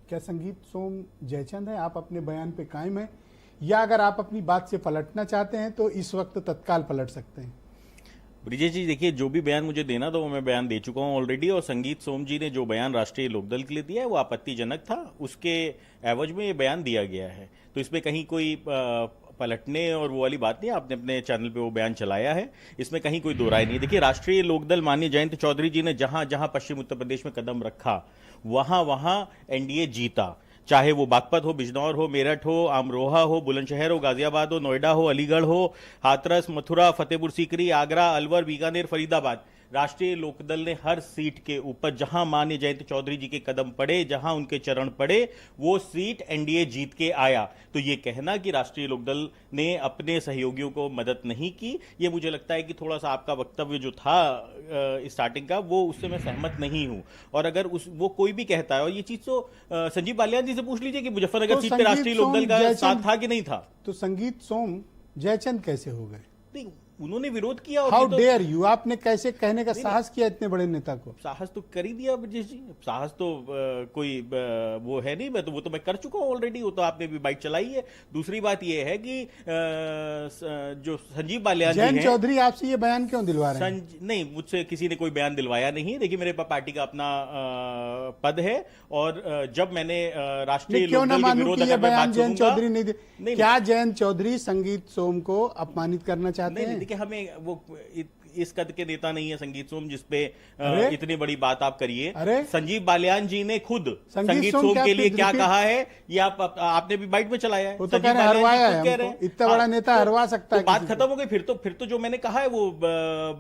क्या संगीत सोम जयचंद है? आप अपने बयान पे कायम हैं, या अगर आप अपनी बात से पलटना चाहते हैं तो इस वक्त तत्काल पलट सकते हैं? ब्रिजेश जी, देखिए, जो भी बयान मुझे देना था वो मैं बयान दे चुका हूं ऑलरेडी, और संगीत सोम जी ने जो बयान राष्ट्रीय लोकदल के लिए दिया है वो आपत्तिजनक था, उसके एवज में ये बयान दिया गया है। तो इसमें कहीं कोई पलटने और वो वाली बात नहीं, आपने अपने चैनल पे वो बयान चलाया है, इसमें कहीं कोई दो राय नहीं है। देखिए, राष्ट्रीय लोकदल माननीय जयंत चौधरी जी ने जहां जहां पश्चिम उत्तर प्रदेश में कदम रखा वहां वहां एनडीए जीता, चाहे वो बागपत हो, बिजनौर हो, मेरठ हो, अमरोहा हो, बुलंदशहर हो, गाजियाबाद हो, नोएडा हो, अलीगढ़ हो, हाथरस, मथुरा, फतेहपुर सीकरी, आगरा, अलवर, बीकानेर, फरीदाबाद, राष्ट्रीय लोकदल ने हर सीट के ऊपर जहां माननीय जयंत चौधरी जी के कदम पड़े, जहां उनके चरण पड़े, वो सीट एनडीए जीत के आया। तो ये कहना कि राष्ट्रीय लोकदल ने अपने सहयोगियों को मदद नहीं की, ये मुझे लगता है कि थोड़ा सा आपका वक्तव्य जो था स्टार्टिंग का, वो उससे मैं सहमत नहीं हूं। और अगर वो कोई भी कहता है, और ये चीज तो संजीव बालियान जी से पूछ लीजिए कि मुजफ्फरनगर तो सीट पे राष्ट्रीय लोकदल का साथ था कि नहीं था। तो संगीत सोम जयचंद कैसे हो गए? नहीं, उन्होंने विरोध किया। हाउ डेयर यू, आपने कैसे कहने का साहस किया इतने बड़े नेता को? साहस तो कर ही दिया ब्रजेश जी, साहस तो कोई वो है नहीं, वो तो मैं कर चुका हूं ऑलरेडी, वो तो आपने भी बाइक चलाई है। दूसरी बात ये है कि जो संजीव बालियान जी हैं, जयंत चौधरी आपसे ये बयान क्यों दिलवा रहे हैं? नहीं, मुझसे किसी ने कोई बयान दिलवाया नहीं है। देखिए, मेरे पार्टी का अपना पद है, और जब मैंने राष्ट्रीय लोकदल के विरोध अगर मैं बात जयंत चौधरी नहीं, क्या जयंत चौधरी संगीत सोम को अपमानित करना चाहते हैं? देखिए, हमें वो इस कद के नेता नहीं है संगीत सोम जिसपे इतनी बड़ी बात आप करिए। संजीव बालियान जी ने खुद संगीत सोम के लिए क्या कहा है, ये आपने भी बाइट में चलाया है। वो तो कह रहे हैं हरवाया है, इतना बड़ा नेता हरवा सकता है। बात खत्म हो गई, फिर तो जो मैंने कहा है वो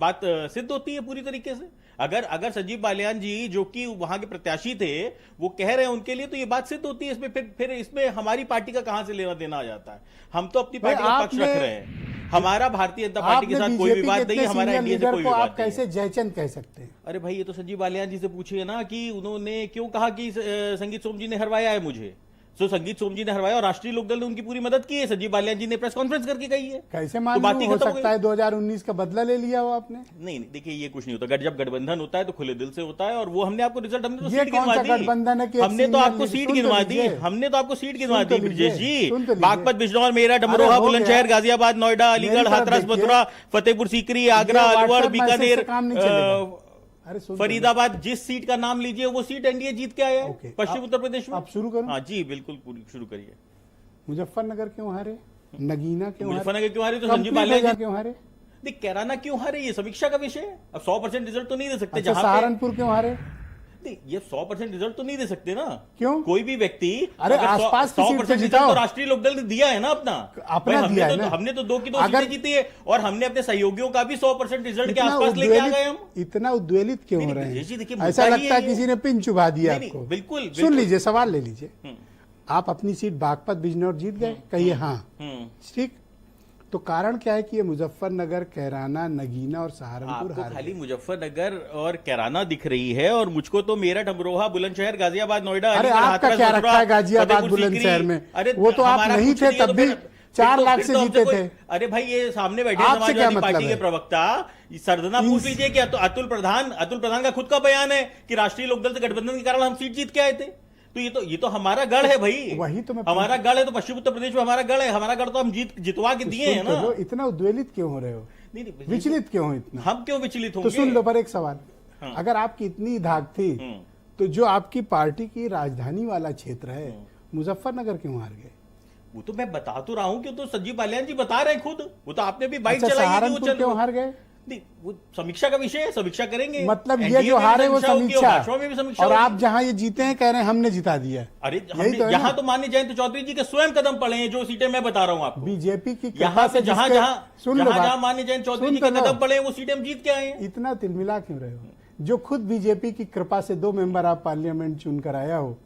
बात सिद्ध होती है पूरी तरीके से। अगर संजीव बालियान जी जो कि वहां के प्रत्याशी थे वो कह रहे हैं उनके लिए, तो ये बात सिद्ध होती है। इसमें फिर इसमें हमारी पार्टी का कहां से लेना देना आ जाता है? हम तो अपनी पार्टी का पक्ष रख रहे हैं। हमारा भारतीय जनता पार्टी के साथ कोई विवाद नहीं है, हमारा एनडीए से कोई विवाद नहीं है। कैसे जयचंद कह सकते हैं? अरे भाई, ये तो संजीव बालियान जी से पूछिए ना कि उन्होंने क्यों कहा कि संगीत सोम जी ने हरवाया है मुझे। तो संगीत सोम जी ने हरवाया और राष्ट्रीय लोकदल ने उनकी पूरी मदद की है। संजीव बालियान जी ने प्रेस कॉन्फ्रेंस करके कही है। कैसे मालूम हो सकता है 2019 का बदला ले लिया हो आपने? नहीं, देखिए, ये कुछ नहीं होता। जब गठबंधन होता है तो खुले दिल से होता है, और वो हमने आपको रिजल्ट, हमने तो सीट गिनवा दी, हमने तो आपको सीट गिनवा दी, हमने तो आपको सीट गिनवा दी ब्रजेश जी। बागपत, बिजनौर, मेरठ, अमरोहा, बुलंदशहर, गाजियाबाद, नोएडा, अलीगढ़, हाथरस, मथुरा, फतेहपुर सीकरी, आगरा, अलवर, बीकानेर, फरीदाबाद, जिस सीट का नाम लीजिए वो सीट एनडीए जीत के आया है पश्चिम उत्तर प्रदेश में। आप शुरू करो। हाँ जी, बिल्कुल, शुरू करिए। मुजफ्फरनगर क्यों हारे? नगीना क्यों हारे? मुजफ्फरनगर क्यों हारे? तो संजीव बालियान क्यों हारे? देख, कैराना क्यों हारे ये समीक्षा का विषय है। अब 100% रिजल्ट तो नहीं दे सकते। सहारनपुर क्यों हारे? ये 100% रिजल्ट तो नहीं दे सकते ना। क्यों? कोई भी व्यक्ति, अरे आसपास की सीट तो जिताओ। राष्ट्रीय लोकदल ने दिया है ना अपना दिया है ना। हमने तो 2 की 2 सीटें जीती है, और हमने अपने सहयोगियों का भी 100% रिजल्ट के आसपास लेके आ गए। हम इतना उद्वेलित क्यों हो रहे हैं? ऐसा लगता है किसी ने पिन चुभा दिया आपको। बिल्कुल, सुन लीजिए, सवाल ले लीजिए। आप अपनी सीट बागपत, बिजनौर जीत गए, कहिए हाँ, ठीक। तो कारण क्या है कि ये मुजफ्फरनगर, कैराना, नगीना और सहारनपुर आपको खाली मुजफ्फरनगर और कैराना दिख रही है, और मुझको तो मेरठ, अमरोहा, बुलंदशहर, गाजियाबाद, नोएडा, अरे आपका क्या रखा है गाजियाबाद, बुलंदशहर में? वो तो आप नहीं थे तब भी 4 लाख से जीते थे। अरे भाई, ये सामने बैठे समाजवादी पार्टी के प्रवक्ता सरदना पूछ लीजिए कि अतुल प्रधान का खुद का बयान है कि राष्ट्रीय लोकदल से गठबंधन के कारण हम सीट जीत के आए थे। तो ये तो हमारा गढ़ है भाई, वही तो हमारा गढ़ है। तो पश्चिम उत्तर प्रदेश में हमारा गढ़ है, हमारा गढ़ तो हम जितवा के दिए हैं ना। इतना उद्वेलित क्यों हो रहे हो? नहीं, विचलित क्यों हो इतना? हम क्यों विचलित होंगे? तो सुन लो, पर एक सवाल, अगर आपकी इतनी धाक थी तो जो आपकी पार्टी की राजधानी वाला क्षेत्र है, मुजफ्फरनगर क्यों हार गए? वो तो मैं बता तो रहा हूँ, क्यों तो संजीव बालियान जी बता रहे हैं खुद। वो तो आपने भी बाइक चलाई है, सहारनपुर क्यों हार गए? वो समीक्षा का विषय है, समीक्षा करेंगे। मतलब ये जो हारे वो समीक्षा, में भी समीक्षा, और आप जहां ये जीते हैं कह रहे हैं हमने जिता दिया। अरे यहाँ तो माननीय जयंत चौधरी जी के स्वयं कदम पड़े हैं, जो सीटें मैं बता रहा हूँ आपको। बीजेपी की यहाँ से जहां माननीय जयंत चौधरी जी के कदम पड़े हैं वो सीटें हम जीत के आए हैं। इतना तिलमिला क्यों रहे हो? जो खुद बीजेपी की कृपा से 2 मेंबर आप पार्लियामेंट चुनकर आया हो,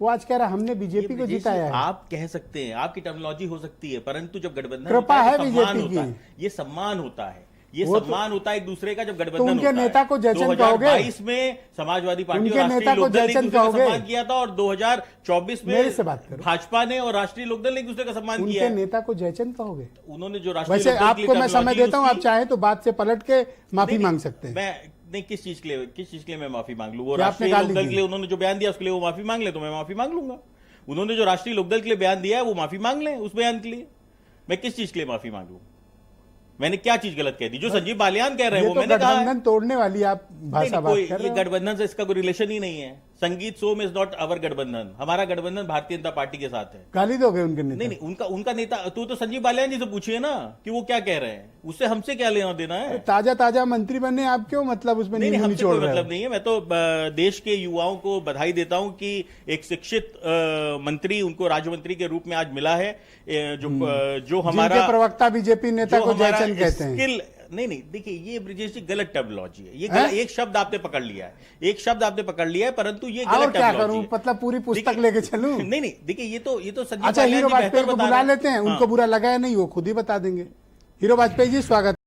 वो आज कह रहा हमने बीजेपी को जिताया है। आप कह सकते हैं, आपकी टर्मिनोलॉजी हो सकती है, परंतु जब गठबंधन कृपा है बीजेपी की, ये सम्मान होता है, ये सम्मान होता है एक दूसरे का। जब गठबंधन तो उनके नेता को जयचंद कहोगे? 2022 में समाजवादी पार्टी और राष्ट्रीय लोकदल ने एक दूसरे का सम्मान किया था, और 2024 में भाजपा ने और राष्ट्रीय लोकदल ने एक दूसरे का सम्मान किया। उनके नेता को जयचंद कहोगे? उन्होंने जो राष्ट्रीय वैसे आपको मैं समय देता हूं, आप चाहे तो बात से पलट के माफी मांग सकते हैं। मैं नहीं, किस चीज के लिए मैं माफी मांग लूं? वो क्या आपने राष्ट्रीय गाली लोकदल दी? के लिए उन्होंने जो बयान दिया उसके लिए वो माफी मांग ले, तो मैं माफी मांग लूंगा। उन्होंने जो राष्ट्रीय लोकदल के लिए बयान दिया है वो माफी मांग लें उस बयान के लिए। मैं किस चीज के लिए माफी मांगू? मैंने क्या चीज गलत कह दी? जो संजीव बालियान कह रहे हैं ये वो तो मैंने कहा है। गठबंधन तोड़ने वाली आप भाषा बात कोई कर रहे ये हो। गठबंधन से इसका कोई रिलेशन ही नहीं है। संगीत सोम इज नॉट अवर गठबंधन। हमारा गठबंधन भारतीय जनता पार्टी के साथ है। गाली दोगे उनके नेता? नहीं, उनका नेता तो संजीव बालियान जी से पूछिए ना कि वो क्या कह रहे हैं। उससे हमसे क्या लेना देना है? ताजा मंत्री बने, आप क्यों मतलब उसमें नहीं, नींबू हमसे निचोड़ कोई रहे हो? मतलब नहीं है। मैं तो देश के युवाओं को बधाई देता हूं कि एक शिक्षित मंत्री उनको राज्य मंत्री के रूप में आज मिला है। जो हमारा जिनके प्रवक्ता बीजेपी नेता जो को हमारा जयचंद कहते हैं। स्किल नहीं, देखिए ये ब्रिजेश जी गलत टर्मिनोलॉजी है। ये एक शब्द आपने पकड़ लिया है, परंतु ये और गलत क्या टर्मिनोलॉजी करूं, है। मतलब पूरी पुस्तक देखिए- लेके चलूं? नहीं, देखिए ये तो संजीव अच्छा, बालियान हीरो जी बेहतर वाजपेयी को बता बुला रहे हैं। लेते हैं, उनको बुरा लगा है नहीं, वो खुद ही बता देंगे। हीरो वाजपेयी जी, स्वागत।